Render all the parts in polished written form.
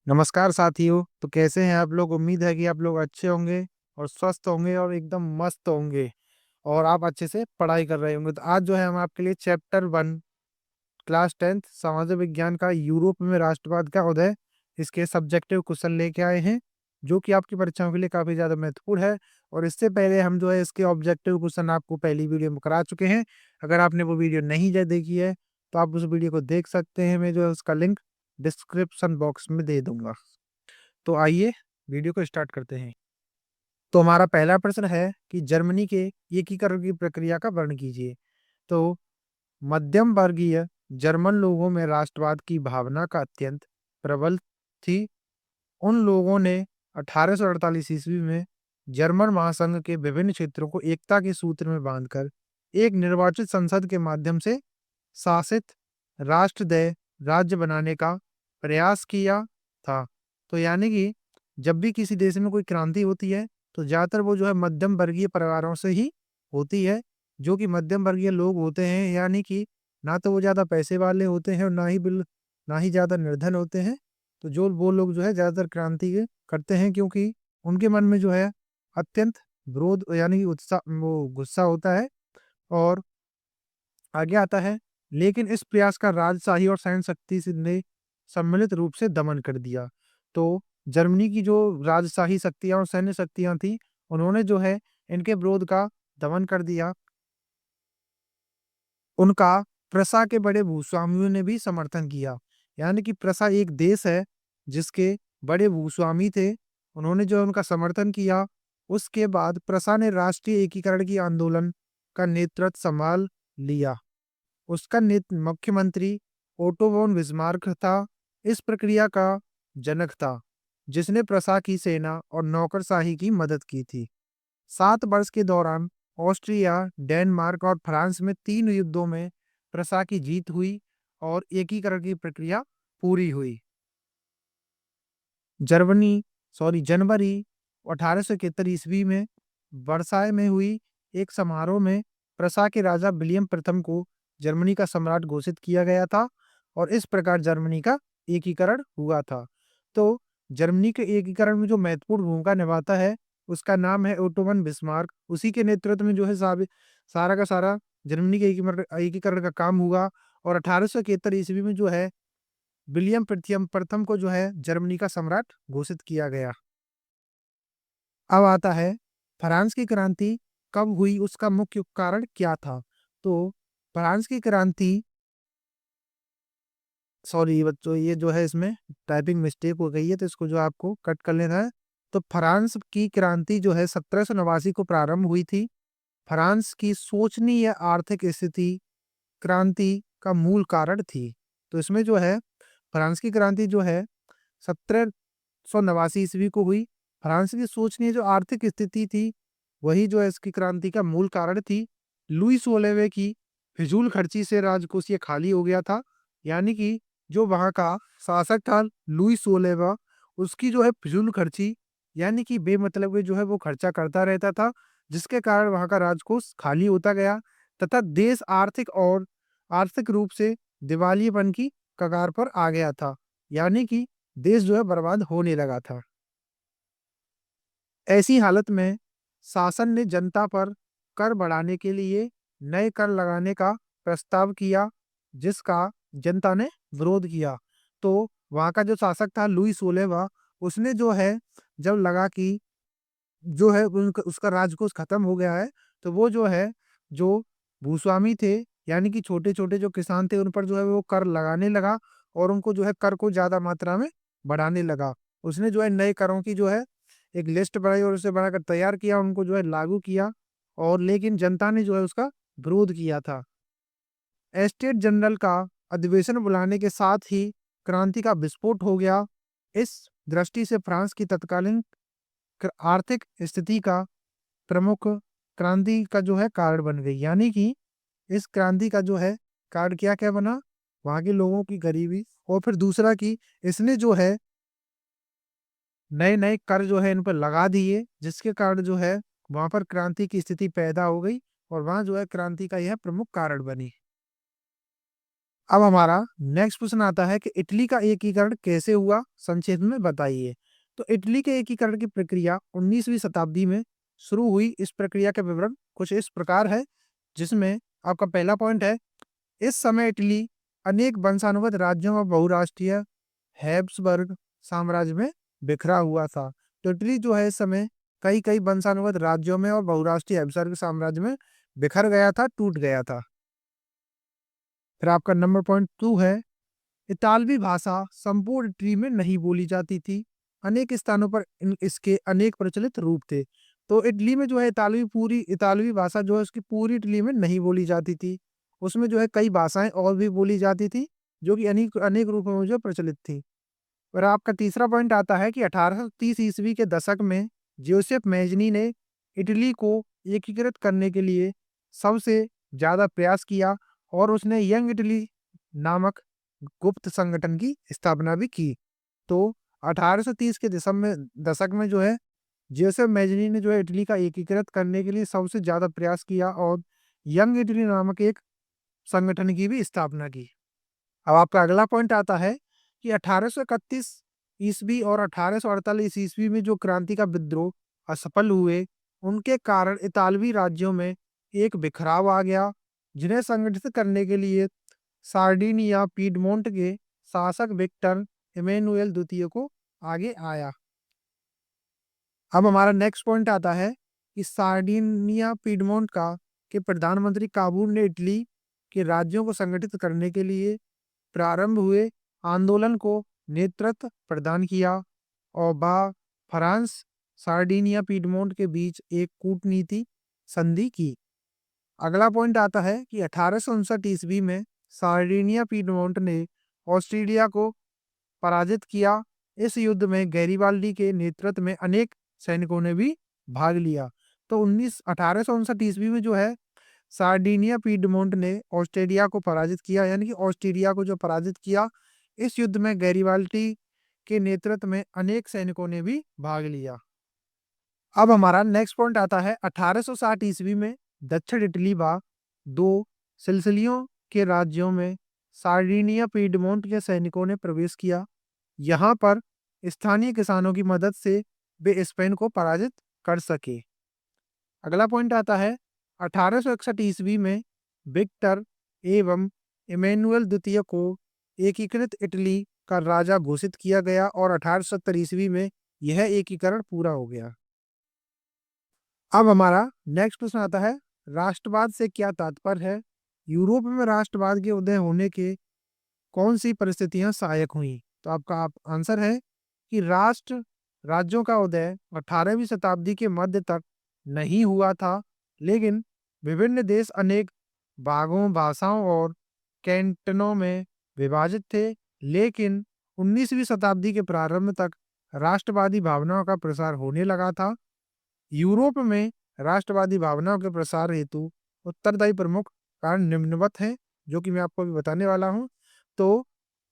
नमस्कार साथियों। तो कैसे हैं आप लोग? उम्मीद है कि आप लोग अच्छे होंगे और स्वस्थ होंगे और एकदम मस्त होंगे और आप अच्छे से पढ़ाई कर रहे होंगे। तो आज जो है हम आपके लिए चैप्टर 1 क्लास 10th सामाजिक विज्ञान का यूरोप में राष्ट्रवाद का उदय, इसके सब्जेक्टिव क्वेश्चन लेके आए हैं जो कि आपकी परीक्षाओं के लिए काफी ज्यादा महत्वपूर्ण है। और इससे पहले हम जो है इसके ऑब्जेक्टिव क्वेश्चन आपको पहली वीडियो में करा चुके हैं। अगर आपने वो वीडियो नहीं देखी है तो आप उस वीडियो को देख सकते हैं। मैं जो है उसका लिंक डिस्क्रिप्शन बॉक्स में दे दूंगा। तो आइए वीडियो को स्टार्ट करते हैं। तो हमारा पहला प्रश्न है कि जर्मनी के एकीकरण की प्रक्रिया का वर्णन कीजिए। तो मध्यम वर्गीय जर्मन लोगों में राष्ट्रवाद की भावना का अत्यंत प्रबल थी। उन लोगों ने 1848 ईस्वी में जर्मन महासंघ के विभिन्न क्षेत्रों को एकता के सूत्र में बांधकर एक निर्वाचित संसद के माध्यम से शासित राष्ट्रदय राज्य बनाने का प्रयास किया था। तो यानी कि जब भी किसी देश में कोई क्रांति होती है तो ज्यादातर वो जो है मध्यम वर्गीय परिवारों से ही होती है। जो कि मध्यम वर्गीय लोग होते हैं, यानी कि ना तो वो ज्यादा पैसे वाले होते हैं और ना ही ज्यादा निर्धन होते हैं। तो जो वो लोग जो है ज्यादातर क्रांति करते हैं, क्योंकि उनके मन में जो है अत्यंत विरोध यानी कि उत्साह वो गुस्सा होता है। और आगे आता है, लेकिन इस प्रयास का राजशाही और सैन्य शक्ति ने सम्मिलित रूप से दमन कर दिया। तो जर्मनी की जो राजशाही शक्तियां और सैन्य शक्तियां थी, उन्होंने जो है इनके विरोध का दमन कर दिया। उनका प्रसा के बड़े भूस्वामियों ने भी समर्थन किया। यानी कि प्रसा एक देश है जिसके बड़े भूस्वामी थे, उन्होंने जो है उनका समर्थन किया। उसके बाद प्रसा ने राष्ट्रीय एकीकरण की आंदोलन का नेतृत्व संभाल लिया। उसका मुख्यमंत्री ओटो वोन बिस्मार्क था। इस प्रक्रिया का जनक था जिसने प्रसा की सेना और नौकरशाही की मदद की थी। 7 वर्ष के दौरान ऑस्ट्रिया, डेनमार्क और फ्रांस में 3 युद्धों में प्रसा की जीत हुई और एकीकरण की प्रक्रिया पूरी हुई। जर्मनी जनवरी 1871 ईस्वी में वर्साय में हुई एक समारोह में प्रसा के राजा विलियम प्रथम को जर्मनी का सम्राट घोषित किया गया था और इस प्रकार जर्मनी का एकीकरण हुआ था। तो जर्मनी के एकीकरण में जो महत्वपूर्ण भूमिका निभाता है उसका नाम है ओटोमन बिस्मार्क। उसी के नेतृत्व में जो है सारा का सारा जर्मनी के एकीकरण का काम हुआ। और 1871 ईस्वी में जो है विलियम प्रथम प्रथम को जो है जर्मनी का सम्राट घोषित किया गया। अब आता है, फ्रांस की क्रांति कब हुई, उसका मुख्य कारण क्या था। तो फ्रांस की क्रांति, सॉरी बच्चों, ये जो है इसमें टाइपिंग मिस्टेक हो गई है तो इसको जो आपको कट कर लेना है। तो फ्रांस की क्रांति जो है 1789 को प्रारंभ हुई थी। फ्रांस की शोचनीय आर्थिक स्थिति क्रांति का मूल कारण थी। तो इसमें जो है फ्रांस की क्रांति जो है 1789 ईस्वी को हुई। फ्रांस की सोचनीय जो आर्थिक स्थिति थी वही जो है इसकी क्रांति का मूल कारण थी। लुई सोलेवे की फिजूल खर्ची से राजकोष ये खाली हो गया था। यानी कि जो वहां का शासक था लुई सोलेवा, उसकी जो है फिजूल खर्ची यानी कि बेमतलब के जो है वो खर्चा करता रहता था, जिसके कारण वहां का राजकोष खाली होता गया तथा देश आर्थिक रूप से दिवालियेपन की कगार पर आ गया था। यानी कि देश जो है बर्बाद होने लगा था। ऐसी हालत में शासन ने जनता पर कर बढ़ाने के लिए नए कर लगाने का प्रस्ताव किया, जिसका जनता ने विरोध किया। तो वहां का जो शासक था लुई सोलेवा, उसने जो है जब लगा कि जो है उसका राजकोष खत्म हो गया है, तो वो जो है जो भूस्वामी थे यानी कि छोटे छोटे जो किसान थे उन पर जो है वो कर लगाने लगा और उनको जो है कर को ज्यादा मात्रा में बढ़ाने लगा। उसने जो है नए करों की जो है एक लिस्ट बनाई और उसे बनाकर तैयार किया, उनको जो है लागू किया। और लेकिन जनता ने जो है उसका विरोध किया था। एस्टेट जनरल का अधिवेशन बुलाने के साथ ही क्रांति का विस्फोट हो गया। इस दृष्टि से फ्रांस की तत्कालीन आर्थिक स्थिति का प्रमुख क्रांति का जो है कारण बन गई। यानी कि इस क्रांति का जो है कारण क्या क्या बना, वहां के लोगों की गरीबी और फिर दूसरा कि इसने जो है नए नए कर जो है इन पर लगा दिए, जिसके कारण जो है वहां पर क्रांति की स्थिति पैदा हो गई और वहां जो है क्रांति का यह प्रमुख कारण बनी। अब हमारा नेक्स्ट क्वेश्चन आता है कि इटली का एकीकरण कैसे हुआ, संक्षेप में बताइए। तो इटली के एकीकरण की प्रक्रिया 19वीं शताब्दी में शुरू हुई। इस प्रक्रिया का विवरण कुछ इस प्रकार है, जिसमें आपका पहला पॉइंट है, इस समय इटली अनेक वंशानुगत राज्यों और बहुराष्ट्रीय हैब्सबर्ग साम्राज्य में बिखरा हुआ था। तो इटली जो है इस समय कई कई वंशानुगत राज्यों में और बहुराष्ट्रीय हैब्सबर्ग साम्राज्य में बिखर गया था, टूट गया था। फिर आपका नंबर पॉइंट 2 है, इतालवी भाषा संपूर्ण इटली में नहीं बोली जाती थी। अनेक स्थानों पर इसके अनेक प्रचलित रूप थे। तो इटली में जो है पूरी इतालवी भाषा जो है उसकी पूरी इटली में नहीं बोली जाती थी। उसमें जो है कई भाषाएं और भी बोली जाती थी, जो कि अनेक अनेक रूपों में जो प्रचलित थी। और आपका तीसरा पॉइंट आता है कि 1830 ईस्वी के दशक में जोसेफ मेजनी ने इटली को एकीकृत करने के लिए सबसे ज्यादा प्रयास किया और उसने यंग इटली नामक गुप्त संगठन की स्थापना भी की। तो 1830 के दशक में जो है जोसेफ मेजनी ने जो है इटली का एकीकृत करने के लिए सबसे ज्यादा प्रयास किया और यंग इटली नामक एक संगठन की भी स्थापना की। अब आपका अगला पॉइंट आता है कि 1831 ईस्वी और 1848 ईस्वी में जो क्रांति का विद्रोह असफल हुए, उनके कारण इतालवी राज्यों में एक बिखराव आ गया, जिन्हें संगठित करने के लिए सार्डिनिया पीडमोंट के शासक विक्टर इमैनुएल द्वितीय को आगे आया। अब हमारा नेक्स्ट पॉइंट आता है कि सार्डिनिया पीडमोंट का के प्रधानमंत्री काबूल ने इटली के राज्यों को संगठित करने के लिए प्रारंभ हुए आंदोलन को नेतृत्व प्रदान किया और फ्रांस सार्डिनिया पीडमोंट के बीच एक कूटनीति संधि की। अगला पॉइंट आता है कि 1859 ईस्वी में सार्डिनिया पीडमोंट ने ऑस्ट्रेलिया को पराजित किया। इस युद्ध में गैरिबाल्डी के नेतृत्व में अनेक सैनिकों ने भी भाग लिया। तो 1859 ईस्वी में जो है सार्डिनिया पीडमोंट ने ऑस्ट्रेलिया को पराजित किया, यानी कि ऑस्ट्रेलिया को जो पराजित किया। इस युद्ध में गैरिबाल्डी के नेतृत्व में अनेक सैनिकों ने भी भाग लिया। अब हमारा नेक्स्ट पॉइंट आता है 1860 ईस्वी में दक्षिण इटली व दो सिसिलियों के राज्यों में सार्डिनिया पीडमोंट के सैनिकों ने प्रवेश किया। यहाँ पर स्थानीय किसानों की मदद से वे स्पेन को पराजित कर सके। अगला पॉइंट आता है 1861 ईस्वी में विक्टर एवं इमैनुएल द्वितीय को एकीकृत इटली का राजा घोषित किया गया और 1870 ईस्वी में यह एकीकरण पूरा हो गया। अब हमारा नेक्स्ट प्रश्न आता है, राष्ट्रवाद से क्या तात्पर्य है? यूरोप में राष्ट्रवाद के उदय होने के कौन सी परिस्थितियां सहायक हुई? तो आपका आंसर है कि राज्यों का उदय 18वीं शताब्दी के मध्य तक नहीं हुआ था, लेकिन विभिन्न देश अनेक भागों, भाषाओं और कैंटनों में विभाजित थे। लेकिन 19वीं शताब्दी के प्रारंभ तक राष्ट्रवादी भावनाओं का प्रसार होने लगा था। यूरोप में राष्ट्रवादी भावनाओं के प्रसार हेतु उत्तरदायी प्रमुख कारण निम्नवत हैं, जो कि मैं आपको अभी बताने वाला हूं। तो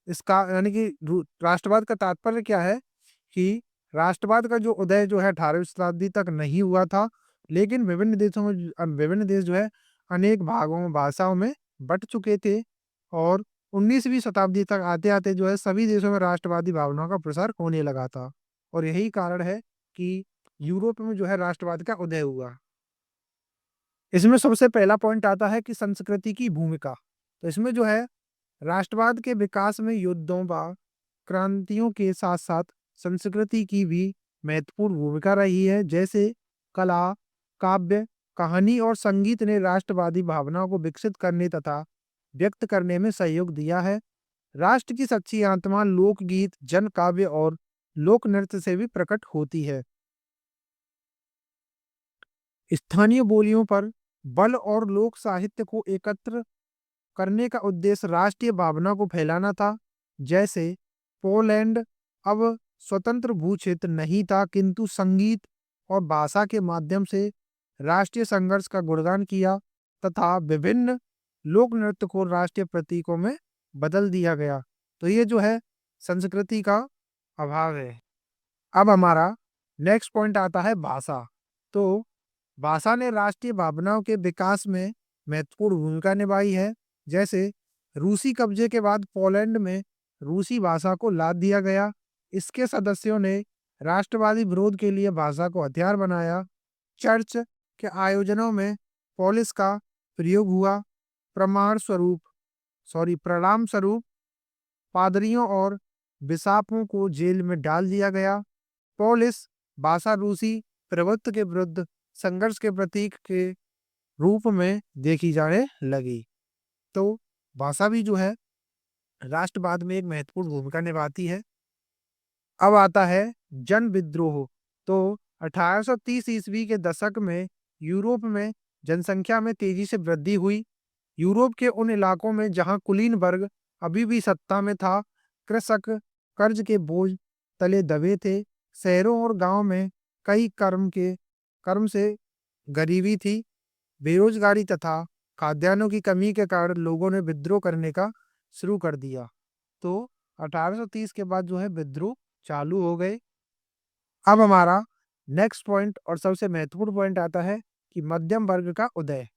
इसका यानी कि राष्ट्रवाद का तात्पर्य क्या है कि राष्ट्रवाद का जो उदय जो है 18वीं शताब्दी तक नहीं हुआ था, लेकिन विभिन्न देशों में विभिन्न देश जो है अनेक भागों, भाषाओं में बट चुके थे और 19वीं शताब्दी तक आते आते जो है सभी देशों में राष्ट्रवादी भावनाओं का प्रसार होने लगा था। और यही कारण है कि यूरोप में जो है राष्ट्रवाद का उदय हुआ। इसमें सबसे पहला पॉइंट आता है कि संस्कृति की भूमिका। तो इसमें जो है राष्ट्रवाद के विकास में युद्धों व क्रांतियों के साथ साथ संस्कृति की भी महत्वपूर्ण भूमिका रही है। जैसे कला, काव्य, कहानी और संगीत ने राष्ट्रवादी भावनाओं को विकसित करने तथा व्यक्त करने में सहयोग दिया है। राष्ट्र की सच्ची आत्मा लोकगीत, जन काव्य और लोक नृत्य से भी प्रकट होती है। स्थानीय बोलियों पर बल और लोक साहित्य को एकत्र करने का उद्देश्य राष्ट्रीय भावना को फैलाना था। जैसे पोलैंड अब स्वतंत्र भू क्षेत्र नहीं था, किंतु संगीत और भाषा के माध्यम से राष्ट्रीय संघर्ष का गुणगान किया तथा विभिन्न लोक नृत्य को राष्ट्रीय प्रतीकों में बदल दिया गया। तो ये जो है संस्कृति का अभाव है। अब हमारा नेक्स्ट पॉइंट आता है भाषा। तो भाषा ने राष्ट्रीय भावनाओं के विकास में महत्वपूर्ण भूमिका निभाई है। जैसे रूसी कब्जे के बाद पोलैंड में रूसी भाषा को लाद दिया गया। इसके सदस्यों ने राष्ट्रवादी विरोध के लिए भाषा को हथियार बनाया। चर्च के आयोजनों में पोलिश का प्रयोग हुआ। परिणाम स्वरूप पादरियों और बिशपों को जेल में डाल दिया गया। पोलिश भाषा रूसी प्रभुत्व के विरुद्ध संघर्ष के प्रतीक के रूप में देखी जाने लगी। तो भाषा भी जो है राष्ट्रवाद में एक महत्वपूर्ण भूमिका निभाती है। अब आता है जन विद्रोह। तो 1830 ईस्वी के दशक में यूरोप में जनसंख्या में तेजी से वृद्धि हुई। यूरोप के उन इलाकों में जहां कुलीन वर्ग अभी भी सत्ता में था, कृषक कर्ज के बोझ तले दबे थे। शहरों और गांव में कई कर्म से गरीबी थी, बेरोजगारी तथा खाद्यान्नों की कमी के कारण लोगों ने विद्रोह करने का शुरू कर दिया। तो 1830 के बाद जो है विद्रोह चालू हो गए। अब हमारा नेक्स्ट पॉइंट और सबसे महत्वपूर्ण पॉइंट आता है कि मध्यम वर्ग का उदय।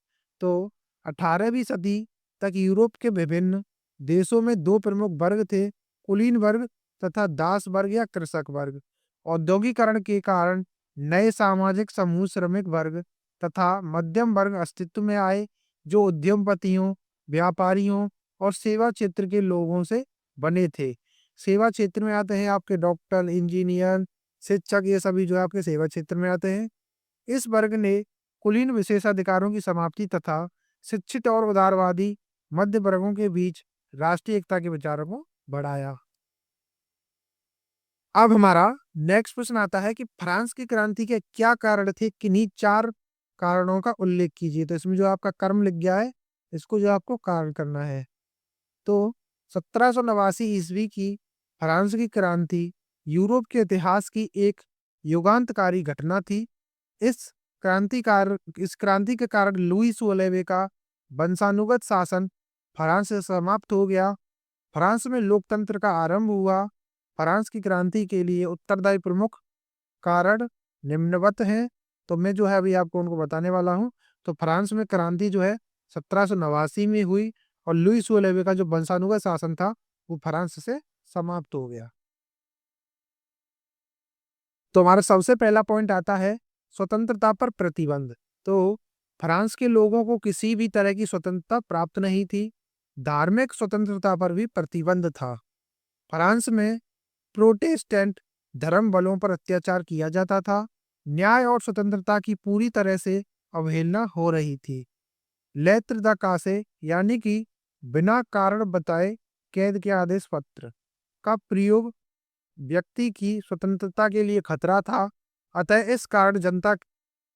तो 18वीं सदी तक यूरोप के विभिन्न देशों में दो प्रमुख वर्ग थे, कुलीन वर्ग तथा दास वर्ग या कृषक वर्ग। औद्योगिकरण के कारण नए सामाजिक समूह श्रमिक वर्ग तथा मध्यम वर्ग अस्तित्व में आए, जो उद्यमपतियों, व्यापारियों और सेवा क्षेत्र के लोगों से बने थे। सेवा क्षेत्र में आते हैं आपके डॉक्टर, इंजीनियर, शिक्षक, ये सभी जो है आपके सेवा क्षेत्र में आते हैं। इस वर्ग ने कुलीन विशेषाधिकारों की समाप्ति तथा शिक्षित और उदारवादी मध्य वर्गों के बीच राष्ट्रीय एकता के विचारों को बढ़ाया। अब हमारा नेक्स्ट प्रश्न आता है कि फ्रांस की क्रांति के क्या कारण थे, किन्हीं 4 कारणों का उल्लेख कीजिए। तो इसमें जो आपका कर्म लिख गया है, इसको जो आपको कारण करना है। तो 1789 ईस्वी की फ्रांस की क्रांति यूरोप के इतिहास की एक युगांतकारी घटना थी। इस इस क्रांति के कारण लुई 16वें का वंशानुगत शासन फ्रांस से समाप्त हो गया। फ्रांस में लोकतंत्र का आरंभ हुआ। फ्रांस की क्रांति के लिए उत्तरदायी प्रमुख कारण निम्नवत हैं। तो मैं जो है अभी आपको उनको बताने वाला हूँ। तो फ्रांस में क्रांति जो है 1789 में हुई और लुई 16वें का जो वंशानुगत शासन था वो फ्रांस से समाप्त हो गया। तो हमारा सबसे पहला पॉइंट आता है स्वतंत्रता पर प्रतिबंध। तो फ्रांस के लोगों को किसी भी तरह की स्वतंत्रता प्राप्त नहीं थी। धार्मिक स्वतंत्रता पर भी प्रतिबंध था। फ्रांस में प्रोटेस्टेंट धर्म बलों पर अत्याचार किया जाता था। न्याय और स्वतंत्रता की पूरी तरह से अवहेलना हो रही थी। लेत्र द कासे यानी कि बिना कारण बताए कैद के आदेश पत्र का प्रयोग व्यक्ति की स्वतंत्रता के लिए खतरा था। अतः इस कारण जनता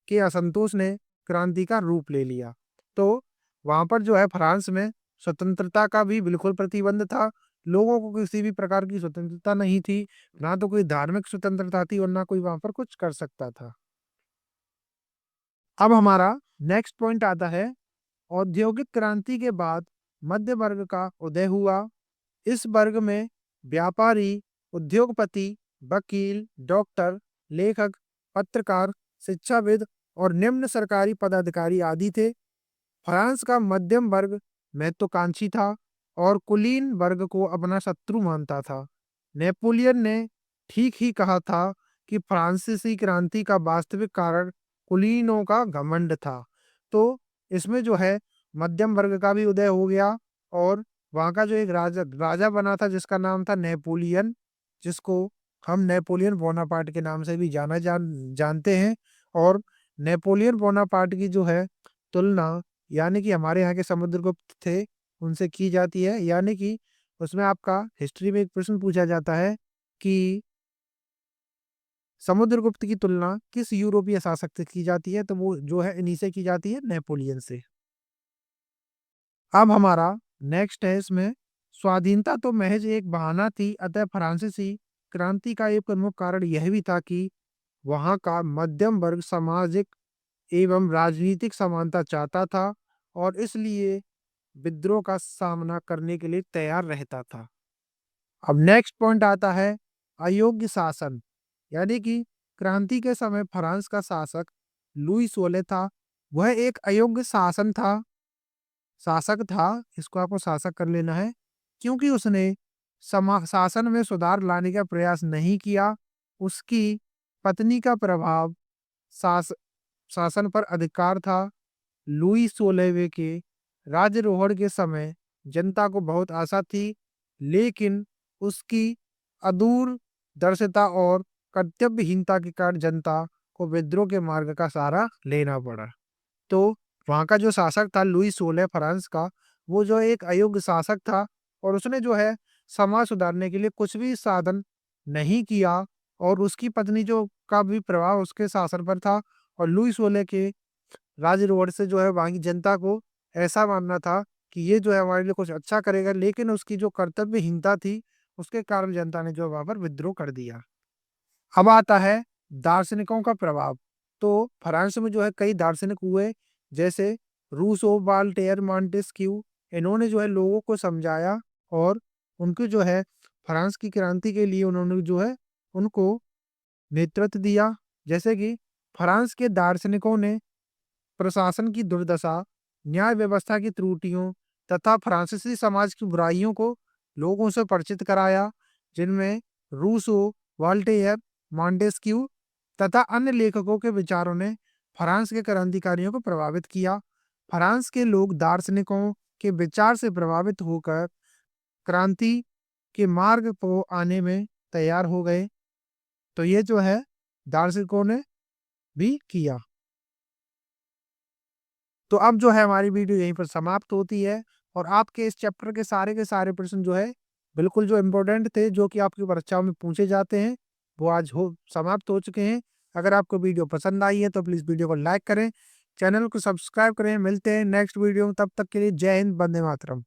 के असंतोष ने क्रांति का रूप ले लिया। तो वहां पर जो है फ्रांस में स्वतंत्रता का भी बिल्कुल प्रतिबंध था। लोगों को किसी भी प्रकार की स्वतंत्रता नहीं थी, ना तो कोई धार्मिक स्वतंत्रता थी और ना कोई वहां पर कुछ कर सकता था। अब हमारा नेक्स्ट पॉइंट आता है औद्योगिक क्रांति के बाद मध्य वर्ग का उदय हुआ। इस वर्ग में व्यापारी, उद्योगपति, वकील, डॉक्टर, लेखक, पत्रकार, शिक्षाविद और निम्न सरकारी पदाधिकारी आदि थे। फ्रांस का मध्यम वर्ग महत्वाकांक्षी था और कुलीन वर्ग को अपना शत्रु मानता था। नेपोलियन ने ठीक ही कहा था कि फ्रांसीसी क्रांति का वास्तविक कारण कुलीनों का घमंड था। तो इसमें जो है मध्यम वर्ग का भी उदय हो गया और वहाँ का जो एक राजा राजा बना था जिसका नाम था नेपोलियन, जिसको हम नेपोलियन बोनापार्ट के नाम से भी जानते हैं। और नेपोलियन बोनापार्ट की जो है तुलना यानी कि हमारे यहाँ के समुद्रगुप्त थे उनसे की जाती है। यानी कि उसमें आपका हिस्ट्री में एक प्रश्न पूछा जाता है कि समुद्रगुप्त की तुलना किस यूरोपीय शासक से की जाती है, तो वो जो है इन्हीं से की जाती है, नेपोलियन से। अब हमारा नेक्स्ट है इसमें स्वाधीनता तो महज एक बहाना थी। अतः फ्रांसीसी क्रांति का एक प्रमुख कारण यह भी था कि वहां का मध्यम वर्ग सामाजिक एवं राजनीतिक समानता चाहता था और इसलिए विद्रोह का सामना करने के लिए तैयार रहता था। अब नेक्स्ट पॉइंट आता है अयोग्य शासन। यानी कि क्रांति के समय फ्रांस का शासक लुई 16 था। वह एक अयोग्य शासन था। शासक था, इसको आपको शासक कर लेना है, क्योंकि उसने शासन में सुधार लाने का प्रयास नहीं किया। उसकी पत्नी का प्रभाव शास शासन पर अधिकार था। लुई 16वें के राज्यारोहण के समय जनता को बहुत आशा थी, लेकिन उसकी अदूरदर्शिता और कर्तव्यहीनता के कारण जनता को विद्रोह के मार्ग का सहारा लेना पड़ा। तो वहाँ का जो शासक था लुई 16 फ्रांस का, वो जो एक अयोग्य शासक था और उसने जो है समाज सुधारने के लिए कुछ भी साधन नहीं किया और उसकी पत्नी जो का भी प्रभाव उसके शासन पर था और लुई 16 के राज्यारोहण से जो है वहाँ की जनता को ऐसा मानना था कि ये जो है हमारे लिए कुछ अच्छा करेगा, लेकिन उसकी जो कर्तव्यहीनता थी, उसके कारण जनता ने जो है वहाँ पर विद्रोह कर दिया। अब आता है दार्शनिकों का प्रभाव। तो फ्रांस में जो है कई दार्शनिक हुए, जैसे रूसो, वॉल्टेयर, मॉन्टेस्क्यू। इन्होंने जो है लोगों को समझाया और उनको जो है फ्रांस की क्रांति के लिए उन्होंने जो है उनको नेतृत्व दिया। जैसे कि फ्रांस के दार्शनिकों ने प्रशासन की दुर्दशा, न्याय व्यवस्था की त्रुटियों तथा फ्रांसीसी समाज की बुराइयों को लोगों से परिचित कराया, जिनमें रूसो, वॉल्टेयर, मॉन्टेस्क्यू तथा अन्य लेखकों के विचारों ने फ्रांस के क्रांतिकारियों को प्रभावित किया। फ्रांस के लोग दार्शनिकों के विचार से प्रभावित होकर क्रांति के मार्ग को आने में तैयार हो गए। तो ये जो है दार्शनिकों ने भी किया। तो अब जो है हमारी वीडियो यहीं पर समाप्त होती है और आपके इस चैप्टर के सारे प्रश्न जो है बिल्कुल जो इम्पोर्टेंट थे, जो कि आपकी परीक्षाओं में पूछे जाते हैं, वो आज हो समाप्त हो चुके हैं। अगर आपको वीडियो पसंद आई है तो प्लीज़ वीडियो को लाइक करें, चैनल को सब्सक्राइब करें। मिलते हैं नेक्स्ट वीडियो में, तब तक के लिए जय हिंद, वंदे मातरम।